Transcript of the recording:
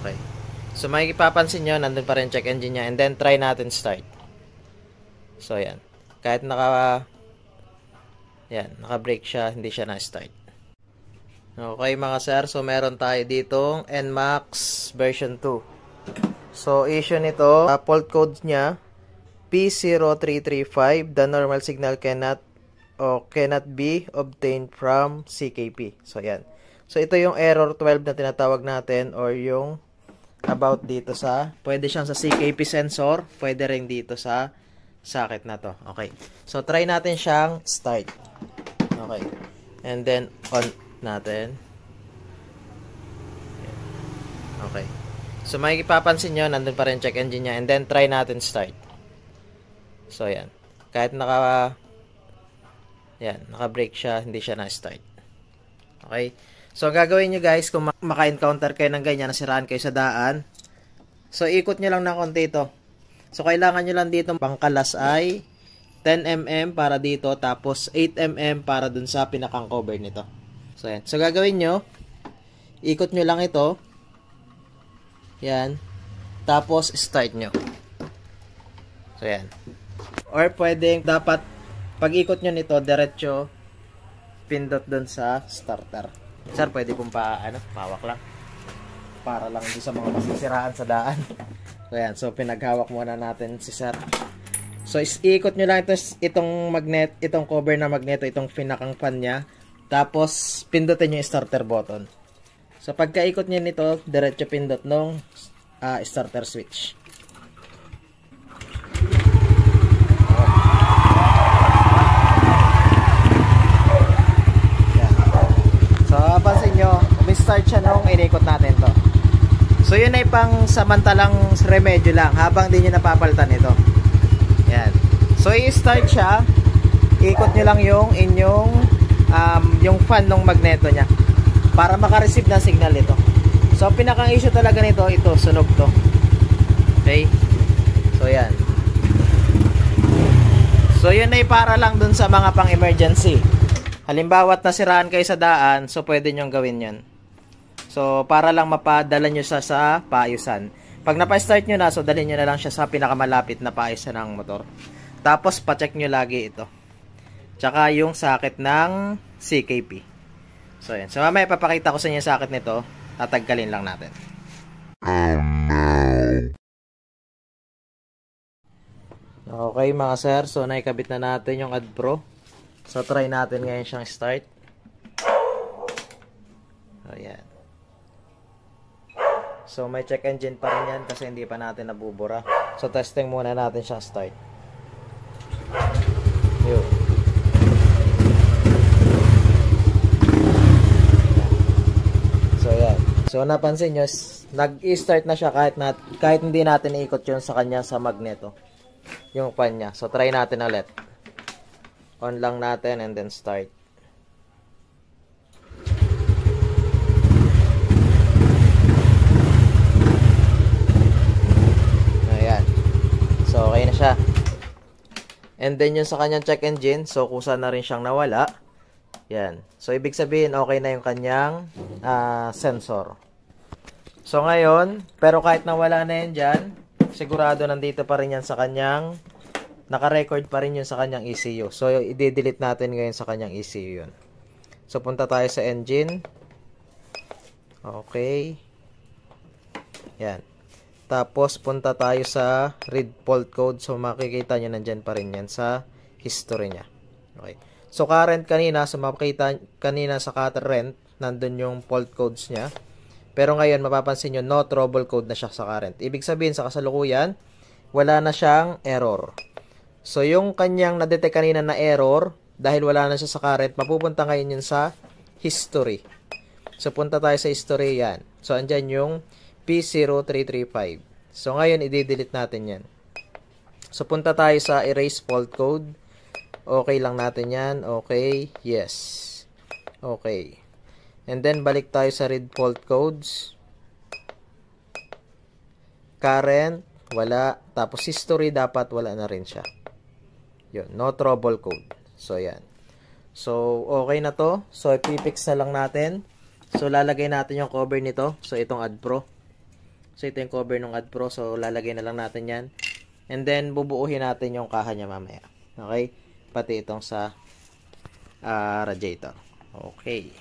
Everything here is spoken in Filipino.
Okay. So, makikipapansin nyo, nandun pa rin check engine niya. And then, try natin start. So, yan. Kahit naka-brake siya, hindi siya na-start. Okay, mga sir. So, meron tayo ditong NMAX version 2. So, issue nito, fault code niya, P0335. The normal signal cannot be obtained from CKP. So, yan. So, ito yung error 12 na tinatawag natin or yung about dito sa, pwede siyang sa CKP sensor, pwede rin dito sa socket na to. Okay. So, try natin siyang start. Okay. And then, on natin. Okay. So, makikipapansin nyo, nandun pa rin check engine niya. And then, try natin start. So, yan. Kahit naka-brake siya, hindi siya na-start. Okay. So, ang gagawin nyo guys, kung maka-encounter kayo ng ganyan, nasiraan kayo sa daan, so, ikot nyo lang ng konti ito. So, kailangan nyo lang dito, pangkalas ay 10mm para dito, tapos 8mm para dun sa pinakang cover nito. So, yan. So, gagawin nyo, ikot nyo lang ito. Yan. Tapos, start nyo. So, yan. Or, pwedeng, dapat, pag ikot nyo nito, diretso, pindot dun sa starter. Sir, pwede pong pawak lang. Para lang di sa mga masisiraan sa daan. So, yan. So, pinaghawak muna natin si sir. So, iikot nyo lang itong cover na magneto, itong pinakang fan niya. Tapos, pindutin yung starter button. So, pagkaikot nyo nito, diretso pindot nung starter switch. Pansin nyo, start siya nung inikot natin to. So, yun ay pang samantalang remedyo lang habang di nyo napapalitan ito. Yan. So, i-start siya. Ikot nyo lang yung inyong yung fan ng magneto nya para makareceive ng signal ito. So, pinakang issue talaga nito, ito, sunog to. Okay? So, yan. So, yun ay para lang dun sa mga pang emergency. Halimbawa, nasiraan kayo sa daan, so pwede nyong gawin yun. So, para lang mapadala nyo sa paayusan. Pag napa-start nyo na, so dalhin nyo na lang siya sa pinakamalapit na paayusan ng motor. Tapos, pa-check nyo lagi ito. Tsaka yung socket ng CKP. So, yan. So, mamaya papakita ko sa inyo yung socket nito. Tataggalin lang natin. Okay, mga sir. So, naikabit na natin yung AdPro. So, try natin ngayon siyang start. Ayan. So, may check engine pa rin yan kasi hindi pa natin nabubura. So, testing muna natin siyang start. Yun. So, ayan. So, napansin nyo, nag-i-start na siya kahit hindi natin iikot yun sa kanya sa magneto. Yung fan niya. So, try natin ulit. On lang natin and then start. Ayan. So, okay na siya. And then yung sa kanyang check engine, so kusa na rin siyang nawala. Yan. So, ibig sabihin, okay na yung kanyang sensor. So, ngayon, pero kahit nawala na yan dyan, sigurado nandito pa rin yan sa kanyang naka-record pa rin yun sa kanyang ECU. So, i-delete natin ngayon sa kanyang ECU yun. So, punta tayo sa engine. Okay. Yan. Tapos, punta tayo sa read fault code. So, makikita nyo nandyan pa rin yan sa history niya. Okay. So, current kanina, so makikita kanina sa current, nandun yung fault codes niya. Pero ngayon, mapapansin nyo, no trouble code na siya sa current. Ibig sabihin, sa kasalukuyan, wala na siyang error. So, yung kanyang na-detect kanina na error, dahil wala na siya sa current, mapupunta ngayon yun sa history. So, punta tayo sa history yan. So, andyan yung P0335. So, ngayon, i-delete natin yan. So, punta tayo sa erase fault code. Okay lang natin yan. Okay. Yes. Okay. And then, balik tayo sa read fault codes. Current, wala. Tapos, history, dapat wala na rin siya. Yun, no trouble code. So, yan. So, okay na to. So, ipipix na lang natin. So, lalagay natin yung cover nito. So, itong AdPro. So, ito yung cover ng AdPro. So, lalagay na lang natin yan. And then, bubuuhin natin yung kaha niya mamaya. Okay? Pati itong sa radiator. Okay.